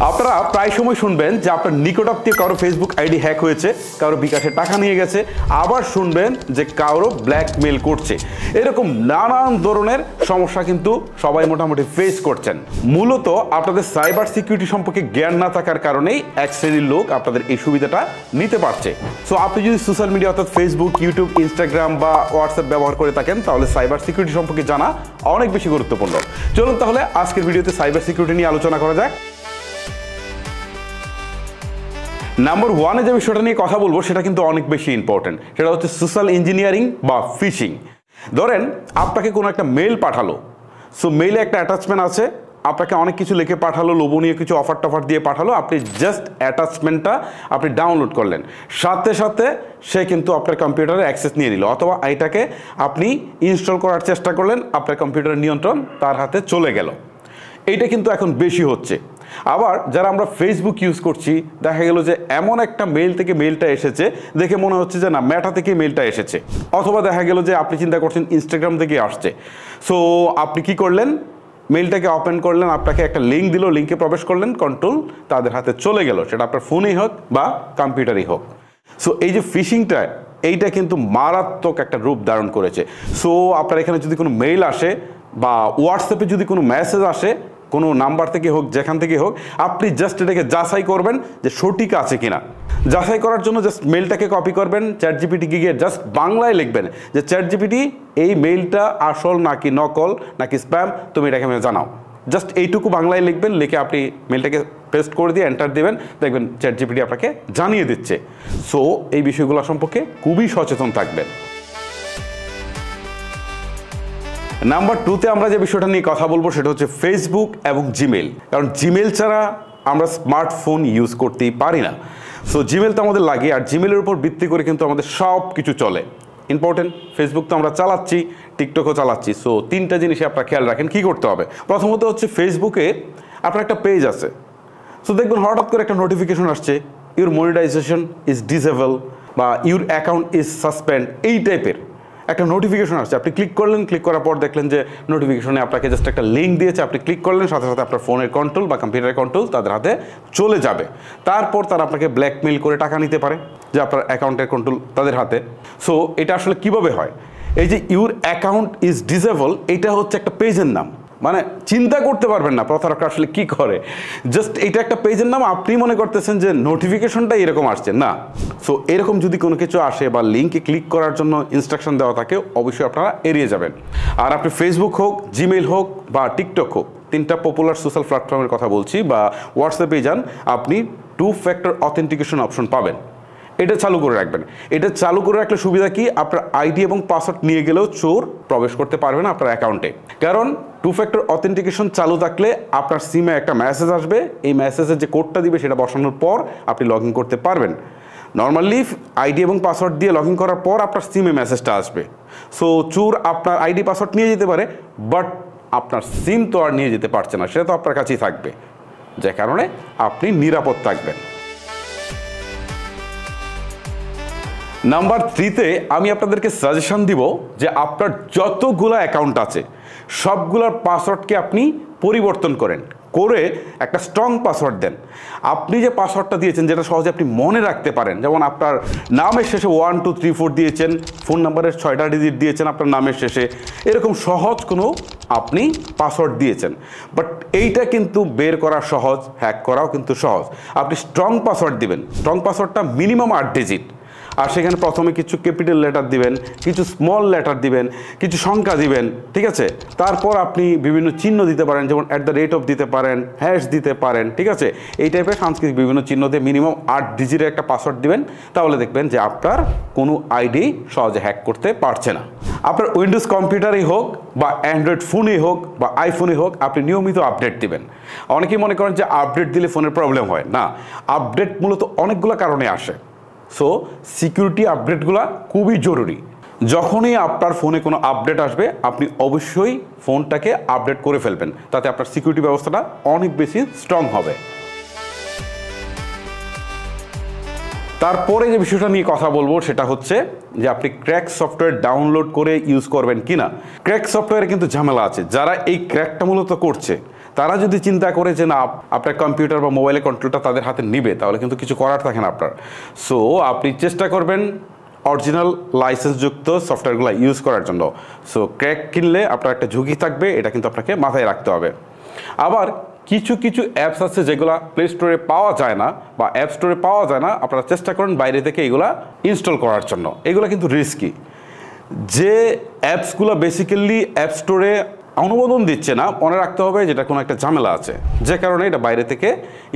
আপনারা প্রায় সময় শুনবেন যে আপনার নিকটাত্মীয় কারো ফেসবুক আইডি হ্যাক হয়েছে, কারো বিকাশে টাকা নিয়ে গেছে, আবার শুনবেন যে কারো ব্ল্যাকমেল করছে। এরকম নানান ধরনের সমস্যা কিন্তু সবাই মোটামুটি ফেস করছেন। মূলত আপনাদের সাইবার সিকিউরিটি সম্পর্কে জ্ঞান না থাকার কারণেই এক শ্রেণীর লোক আপনাদের এই সুবিধাটা নিতে পারছে। সো আপনি যদি সোশ্যাল মিডিয়া অর্থাৎ ফেসবুক, ইউটিউব, ইনস্টাগ্রাম বা হোয়াটসঅ্যাপ ব্যবহার করে থাকেন তাহলে সাইবার সিকিউরিটি সম্পর্কে জানা অনেক বেশি গুরুত্বপূর্ণ। চলুন তাহলে আজকের ভিডিওতে সাইবার সিকিউরিটি নিয়ে আলোচনা করা যাক। নাম্বার ওয়ানে যে বিষয়টা নিয়ে কথা বলবো সেটা কিন্তু অনেক বেশি ইম্পর্টেন্ট। সেটা হচ্ছে সোশ্যাল ইঞ্জিনিয়ারিং বা ফিশিং। ধরেন আপনাকে কোনো একটা মেল পাঠালো, সো মেইলে একটা অ্যাটাচমেন্ট আছে, আপনাকে অনেক কিছু লিখে পাঠালো, লোভনীয় কিছু অফার টফার দিয়ে পাঠালো, আপনি জাস্ট অ্যাটাচমেন্টটা আপনি ডাউনলোড করলেন, সাথে সাথে সে কিন্তু আপনার কম্পিউটারে অ্যাক্সেস নিয়ে নিল, অথবা এটাকে আপনি ইনস্টল করার চেষ্টা করলেন, আপনার কম্পিউটারের নিয়ন্ত্রণ তার হাতে চলে গেল। এইটা কিন্তু এখন বেশি হচ্ছে। আবার যারা আমরা ফেসবুক ইউজ করছি, দেখা গেল যে এমন একটা মেইল থেকে মেইলটা এসেছে দেখে মনে হচ্ছে যে না মেটা থেকে মেইলটা এসেছে, অথবা দেখা গেল যে আপনি চিন্তা করছেন ইনস্টাগ্রাম থেকে আসছে। সো আপনি কি করলেন, মেইলটাকে ওপেন করলেন, আপনাকে একটা লিঙ্ক দিল, লিঙ্কে প্রবেশ করলেন, কন্ট্রোল তাদের হাতে চলে গেল, সেটা আপনার ফোনেই হোক বা কম্পিউটারেই হোক। সো এই যে ফিশিংটা, এইটা কিন্তু মারাত্মক একটা রূপ ধারণ করেছে। সো আপনার এখানে যদি কোনো মেইল আসে বা হোয়াটসঅ্যাপে যদি কোনো মেসেজ আসে, কোনো নাম্বার থেকে হোক, যেখান থেকে হোক, আপনি জাস্ট এটাকে যাচাই করবেন যে সঠিক আছে কিনা। যাচাই করার জন্য জাস্ট মেইলটাকে কপি করবেন, চ্যাটজিপিটি গিয়ে জাস্ট বাংলায় লিখবেন যে চ্যাটজিপিটি এই মেইলটা আসল নাকি নকল নাকি স্প্যাম, তুমি এটাকে আমাকে জানাও। জাস্ট এইটুকু বাংলায় লিখবেন, লিখে আপনি মেইলটাকে পেস্ট করে দিয়ে এন্টার দেবেন, দেখবেন চ্যাটজিপিটি আপনাকে জানিয়ে দিচ্ছে। সো এই বিষয়গুলো সম্পর্কে খুবই সচেতন থাকবেন। নাম্বার টুতে আমরা যে বিষয়টা নিয়ে কথা বলবো সেটা হচ্ছে ফেসবুক এবং জিমেল। কারণ জিমেল ছাড়া আমরা স্মার্টফোন ইউজ করতেই পারি না। সো জিমেল তো আমাদের লাগে, আর জিমেলের উপর ভিত্তি করে কিন্তু আমাদের সব কিছু চলে। ইম্পর্টেন্ট, ফেসবুক তো আমরা চালাচ্ছি, টিকটকও চালাচ্ছি। সো তিনটা জিনিসে আপনারা খেয়াল রাখেন কী করতে হবে। প্রথমত হচ্ছে ফেসবুকে আপনার একটা পেজ আছে, সো দেখবেন হঠাৎ করে একটা নোটিফিকেশন আসছে, ইউর মনিটাইজেশন ইজ ডিসেবল বা ইউর অ্যাকাউন্ট ইজ সাসপেন্ড, এই টাইপের একটা নোটিফিকেশন আসছে। আপনি ক্লিক করলেন, ক্লিক করার পর দেখলেন যে নোটিফিকেশনে আপনাকে জাস্ট একটা লিঙ্ক দিয়েছে, আপনি ক্লিক করলেন, সাথে সাথে আপনার ফোনের কন্ট্রোল বা কম্পিউটারের কন্ট্রোল তাদের হাতে চলে যাবে। তারপর তারা আপনাকে ব্ল্যাকমেইল করে টাকা নিতে পারে যে আপনার অ্যাকাউন্টের কন্ট্রোল তাদের হাতে। সো এটা আসলে কিভাবে হয়, এই যে ইউর অ্যাকাউন্ট ইজ ডিসেবল, এটা হচ্ছে একটা পেজের নাম। মানে চিন্তা করতে পারবেন না প্রতারকরা আসলে কি করে। জাস্ট এটা একটা পেজের নাম, আপনি মনে করতেছেন যে নোটিফিকেশনটা এরকম আসছে না। সো এরকম যদি কোনো কিছু আসে বা লিঙ্কে ক্লিক করার জন্য ইনস্ট্রাকশন দেওয়া থাকে, অবশ্যই আপনারা এড়িয়ে যাবেন। আর আপনি ফেসবুক হোক, জিমেইল হোক বা টিকটক হোক, তিনটা পপুলার সোশ্যাল প্ল্যাটফর্মের কথা বলছি, বা হোয়াটসঅ্যাপে যান, আপনি 2 ফ্যাক্টর অথেন্টিকেশন অপশন পাবেন। এটা চালু করে রাখবেন। এটা চালু করে রাখলে সুবিধা কি, আপনার আইডি এবং পাসওয়ার্ড নিয়ে গেলেও চোর প্রবেশ করতে পারবে না আপনার অ্যাকাউন্টে। কারণ 2 ফ্যাক্টর অথেন্টিকেশন চালু থাকলে আপনার সিমে একটা মেসেজ আসবে, এই মেসেজের যে কোডটা দিবে সেটা বসানোর পর আপনি লগ ইন করতে পারবেন। নর্মালি আইডি এবং পাসওয়ার্ড দিয়ে লগ ইন করার পর আপনার সিমে মেসেজটা আসবে। সো চোর আপনার আইডি পাসওয়ার্ড নিয়ে যেতে পারে, বাট আপনার সিম তো আর নিয়ে যেতে পারছে না, সেটা তো আপনার কাছেই থাকবে, যে কারণে আপনি নিরাপদ থাকবেন। নাম্বার 3তে আমি আপনাদেরকে সাজেশন দিব যে আপনার যতগুলো অ্যাকাউন্ট আছে সবগুলোর পাসওয়ার্ডকে আপনি পরিবর্তন করে একটা স্ট্রং পাসওয়ার্ড দেন। আপনি যে পাসওয়ার্ডটা দিয়েছেন যেটা সহজে আপনি মনে রাখতে পারেন, যেমন আপনার নামের শেষে 1 2 3 4 দিয়েছেন, ফোন নাম্বারের 6টা ডিজিট দিয়েছেন আপনার নামের শেষে, এরকম সহজ কোনো আপনি পাসওয়ার্ড দিয়েছেন, বাট এইটা কিন্তু বের করা সহজ, হ্যাক করাও কিন্তু সহজ। আপনি স্ট্রং পাসওয়ার্ড দিবেন। স্ট্রং পাসওয়ার্ডটা মিনিমাম 8 ডিজিট, আর সেখানে প্রথমে কিছু ক্যাপিটাল লেটার দিবেন, কিছু স্মল লেটার দিবেন, কিছু সংখ্যা দিবেন, ঠিক আছে। তারপর আপনি বিভিন্ন চিহ্ন দিতে পারেন, যেমন @, দিতে পারেন, হ্যাশ দিতে পারেন, ঠিক আছে। এই টাইপের সাংস্কৃতিক বিভিন্ন চিহ্ন দিয়ে মিনিমাম 8 ডিজিটের একটা পাসওয়ার্ড দিবেন, তাহলে দেখবেন যে আপনার কোনো আইডি সহজে হ্যাক করতে পারছে না। আপনার উইন্ডোজ কম্পিউটারই হোক বা অ্যান্ড্রয়েড ফোনই হোক বা আইফোনই হোক, আপনি নিয়মিত আপডেট দিবেন। অনেকেই মনে করেন যে আপডেট দিলে ফোনের প্রবলেম হয় না, আপডেট মূলত অনেকগুলো কারণে আসে। সো সিকিউরিটি আপডেটগুলো খুবই জরুরি। যখনই আপনার ফোনে কোনো আপডেট আসবে আপনি অবশ্যই ফোনটাকে আপডেট করে ফেলবেন, তাতে আপনার সিকিউরিটি ব্যবস্থাটা অনেক বেশি স্ট্রং হবে। তারপরে যে বিষয়টা নিয়ে কথা বলবো সেটা হচ্ছে যে আপনি ক্র্যাক সফটওয়্যার ডাউনলোড করে ইউজ করবেন কিনা। ক্র্যাক সফটওয়্যারে কিন্তু ঝামেলা আছে, যারা এই ক্র্যাকটা মূলত করছে তারা যদি চিন্তা করে যে না আপনার কম্পিউটার বা মোবাইলের কন্ট্রোলটা তাদের হাতে নিবে, তাহলে কিন্তু কিছু করার থাকে না আপনার। সো আপনি চেষ্টা করবেন অরিজিনাল লাইসেন্সযুক্ত সফটওয়্যারগুলো ইউজ করার জন্য। সো ক্র্যাক কিনলে আপনার একটা ঝুঁকি থাকবে, এটা কিন্তু আপনাকে মাথায় রাখতে হবে। আবার কিছু কিছু অ্যাপস আছে যেগুলো প্লে স্টোরে পাওয়া যায় না বা অ্যাপ স্টোরে পাওয়া যায় না, আপনারা চেষ্টা করেন বাইরে থেকে এগুলা ইনস্টল করার জন্য। এগুলো কিন্তু রিস্কি। যে অ্যাপসগুলো বেসিক্যালি অ্যাপ স্টোরে অনুমোদন দিচ্ছে না, মনে রাখতে হবে যেটা কোনো একটা ঝামেলা আছে, যে কারণে এটা বাইরে থেকে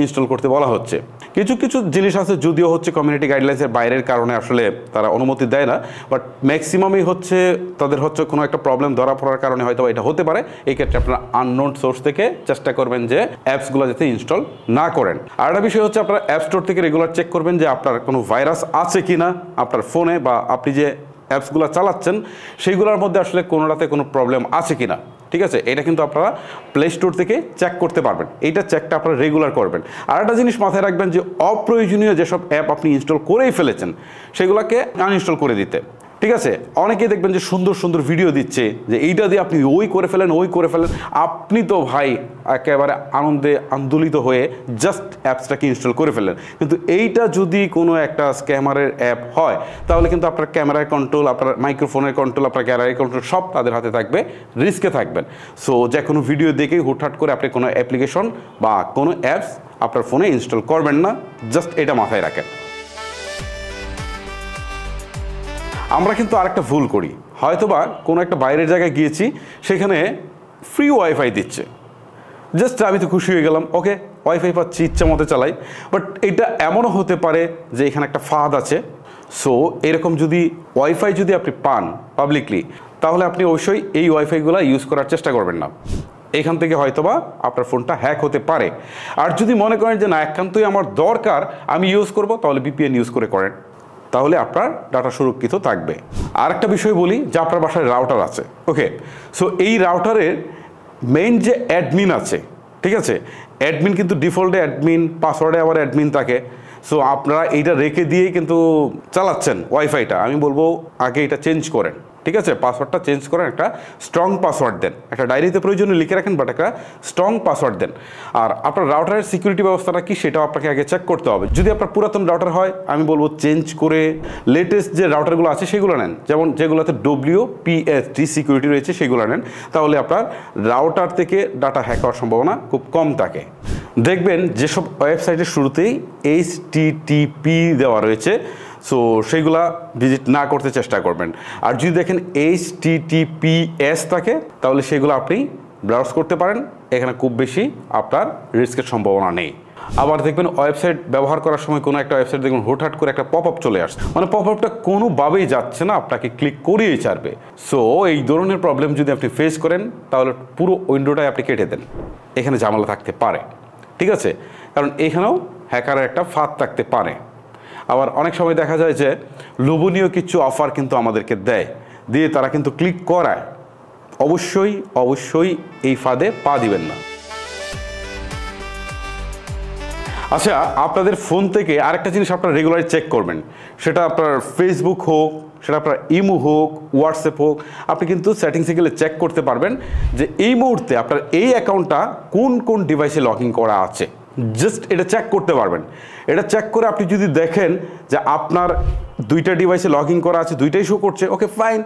ইনস্টল করতে বলা হচ্ছে। কিছু কিছু জিনিস আছে যদিও হচ্ছে কমিউনিটি গাইডলাইন্সের বাইরের কারণে আসলে তারা অনুমতি দেয় না, বাট ম্যাক্সিমামই হচ্ছে তাদের হচ্ছে কোনো একটা প্রবলেম ধরা পড়ার কারণে হয়তো এটা হতে পারে। এই ক্ষেত্রে আপনারা আননোন সোর্স থেকে চেষ্টা করবেন যে অ্যাপসগুলো যাতে ইনস্টল না করেন। আর একটা বিষয় হচ্ছে আপনারা অ্যাপ স্টোর থেকে রেগুলার চেক করবেন যে আপনার কোনো ভাইরাস আছে কি না আপনার ফোনে, বা আপনি যে অ্যাপসগুলো চালাচ্ছেন সেইগুলোর মধ্যে আসলে কোনোটাতে কোনো প্রবলেম আছে কি না। ঠিক আছে, এটা কিন্তু আপনারা প্লে স্টোর থেকে চেক করতে পারবেন। এইটা চেকটা আপনারা রেগুলার করবেন। আর একটা জিনিস মাথায় রাখবেন যে অপ্রয়োজনীয় যেসব অ্যাপ আপনি ইনস্টল করেই ফেলেছেন সেগুলোকে আনইনস্টল করে দিতে। ঠিক আছে, অনেকেই দেখবেন যে সুন্দর সুন্দর ভিডিও দিচ্ছে যে এইটা দিয়ে আপনি ওই করে ফেলেন ওই করে ফেলেন। আপনি তো ভাই একেবারে আনন্দে আন্দোলিত হয়ে জাস্ট অ্যাপসটাকে ইনস্টল করে ফেলেন, কিন্তু এইটা যদি কোনো একটা স্ক্যামারের অ্যাপ হয় তাহলে কিন্তু আপনার ক্যামেরার কন্ট্রোল, আপনার মাইক্রোফোনের কন্ট্রোল, আপনার গ্যালারি কন্ট্রোল সব তাদের হাতে থাকবে, রিস্কে থাকবেন। সো যে কোনো ভিডিও দেখেই হুটহাট করে আপনি কোনো অ্যাপ্লিকেশন বা কোনো অ্যাপস আপনার ফোনে ইনস্টল করবেন না, জাস্ট এটা মাথায় রাখেন। আমরা কিন্তু আরেকটা ভুল করি, হয়তোবা কোনো একটা বাইরের জায়গায় গিয়েছি, সেখানে ফ্রি ওয়াইফাই দিচ্ছে, জাস্ট আমি তো খুশি হয়ে গেলাম, ওকে ওয়াইফাই পাচ্ছি, ইচ্ছা মতো চালাই। বাট এটা এমনও হতে পারে যে এখানে একটা ফাঁদ আছে। সো এরকম যদি ওয়াইফাই যদি আপনি পান পাবলিকলি, তাহলে আপনি অবশ্যই এই ওয়াইফাইগুলো ইউজ করার চেষ্টা করবেন না। এখান থেকে হয়তোবা আপনার ফোনটা হ্যাক হতে পারে। আর যদি মনে করেন যে না একান্তই আমার দরকার আমি ইউজ করব, তাহলে VPN ইউজ করেন, তাহলে আপনার ডাটা সুরক্ষিত থাকবে। আর একটা বিষয় বলি যে আপনার বাসায় রাউটার আছে, ওকে। সো এই রাউটারের মেইন যে অ্যাডমিন আছে, ঠিক আছে, অ্যাডমিন কিন্তু ডিফল্টে অ্যাডমিন, পাসওয়ার্ডে আবার অ্যাডমিন থাকে। সো আপনারা এইটা রেখে দিয়েই কিন্তু চালাচ্ছেন ওয়াইফাইটা। আমি বলবো আগে এটা চেঞ্জ করেন, ঠিক আছে, পাসওয়ার্ডটা চেঞ্জ করেন, একটা স্ট্রং পাসওয়ার্ড দেন, একটা ডায়েরিতে প্রয়োজনে লিখে রাখেন, বাট একটা স্ট্রং পাসওয়ার্ড দেন। আর আপনার রাউটারের সিকিউরিটি ব্যবস্থাটা কি সেটাও আপনাকে আগে চেক করতে হবে। যদি আপনার পুরাতন রাউটার হয় আমি বলবো চেঞ্জ করে লেটেস্ট যে রাউটারগুলো আছে সেগুলো নেন, যেমন যেগুলোতে WPST সিকিউরিটি রয়েছে সেগুলো নেন, তাহলে আপনার রাউটার থেকে ডাটা হ্যাক হওয়ার সম্ভাবনা খুব কম থাকে। দেখবেন যেসব ওয়েবসাইটের শুরুতেই HTTP দেওয়া রয়েছে, সো সেইগুলা ভিজিট না করতে চেষ্টা করবেন। আর যদি দেখেন HTTPS থাকে তাহলে সেগুলো আপনি ব্রাউজ করতে পারেন, এখানে খুব বেশি আপনার রিস্কের সম্ভাবনা নেই। আবার দেখবেন ওয়েবসাইট ব্যবহার করার সময় কোনো একটা ওয়েবসাইট দেখবেন হুটহাট করে একটা পপ আপ চলে আসছে, মানে পপ আপটা কোনোভাবেই যাচ্ছে না, আপনাকে ক্লিক করিয়েই ছাড়বে। সো এই ধরনের প্রবলেম যদি আপনি ফেস করেন তাহলে পুরো উইন্ডোটাই আপনি কেটে দেন, এখানে ঝামেলা থাকতে পারে, ঠিক আছে, কারণ এখানেও হ্যাকারের একটা ফাঁদ থাকতে পারে। আবার অনেক সময় দেখা যায় যে লোভনীয় কিছু অফার কিন্তু আমাদেরকে দেয়, দিয়ে তারা কিন্তু ক্লিক করায়। অবশ্যই অবশ্যই এই ফাঁদে পা দিবেন না। আচ্ছা, আপনাদের ফোন থেকে আরেকটা জিনিস আপনারা রেগুলারলি চেক করবেন, সেটা আপনার ফেসবুক হোক, সেটা আপনার ইমো হোক, হোয়াটসঅ্যাপ হোক, আপনি কিন্তু সেটিংসে গেলে চেক করতে পারবেন যে এই মুহূর্তে আপনার এই অ্যাকাউন্টটা কোন কোন ডিভাইসে লগ ইন করা আছে। জাস্ট এটা চেক করতে পারবেন। এটা চেক করে আপনি যদি দেখেন যে আপনার দুইটা ডিভাইসে লগ ইন করা আছে, দুইটাই শো করছে, ওকে ফাইন।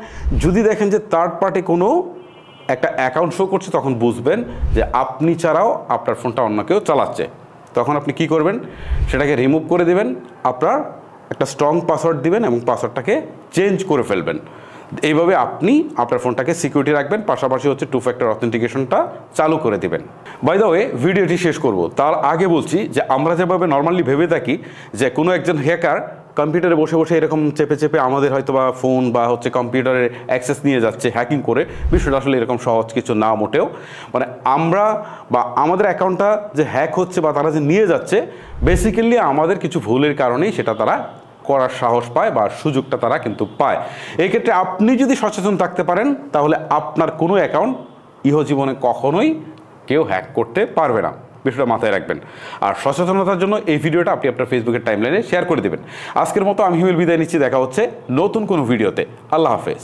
যদি দেখেন যে থার্ড পার্টি কোনো একটা অ্যাকাউন্ট শো করছে, তখন বুঝবেন যে আপনি ছাড়াও আপনার ফোনটা অন্য কেউ চালাচ্ছে। তখন আপনি কি করবেন, সেটাকে রিমুভ করে দেবেন, আপনার একটা স্ট্রং পাসওয়ার্ড দিবেন এবং পাসওয়ার্ডটাকে চেঞ্জ করে ফেলবেন। এইভাবে আপনি আপনার ফোনটাকে সিকিউরিটি রাখবেন, পাশাপাশি হচ্ছে 2 ফ্যাক্টর অথেন্টিকেশনটা চালু করে দিবেন। বাই দ্য ওয়ে, ভিডিওটি শেষ করব তার আগে বলছি যে আমরা যেভাবে নর্মালি ভেবে থাকি যে কোনো একজন হ্যাকার কম্পিউটারে বসে বসে এরকম চেপে চেপে আমাদের হয়তো বা ফোন বা হচ্ছে কম্পিউটারের অ্যাক্সেস নিয়ে যাচ্ছে হ্যাকিং করে, বিষয়টা আসলে এরকম সহজ কিছু না মোটেও। মানে আমরা বা আমাদের অ্যাকাউন্টটা যে হ্যাক হচ্ছে বা তারা যে নিয়ে যাচ্ছে, বেসিক্যালি আমাদের কিছু ভুলের কারণেই সেটা তারা করার সাহস পায় বা সুযোগটা তারা কিন্তু পায়। এই ক্ষেত্রে আপনি যদি সচেতন থাকতে পারেন তাহলে আপনার কোনো অ্যাকাউন্ট ইহজীবনে কখনোই কেউ হ্যাক করতে পারবে না, বিষয়টা মাথায় রাখবেন। আর সচেতনতার জন্য এই ভিডিওটা আপনি আপনার ফেসবুকের টাইমলাইনে শেয়ার করে দেবেন। আজকের মতো আমি হিমেল বিদায় নিচ্ছি, দেখা হচ্ছে নতুন কোনো ভিডিওতে। আল্লাহ হাফেজ।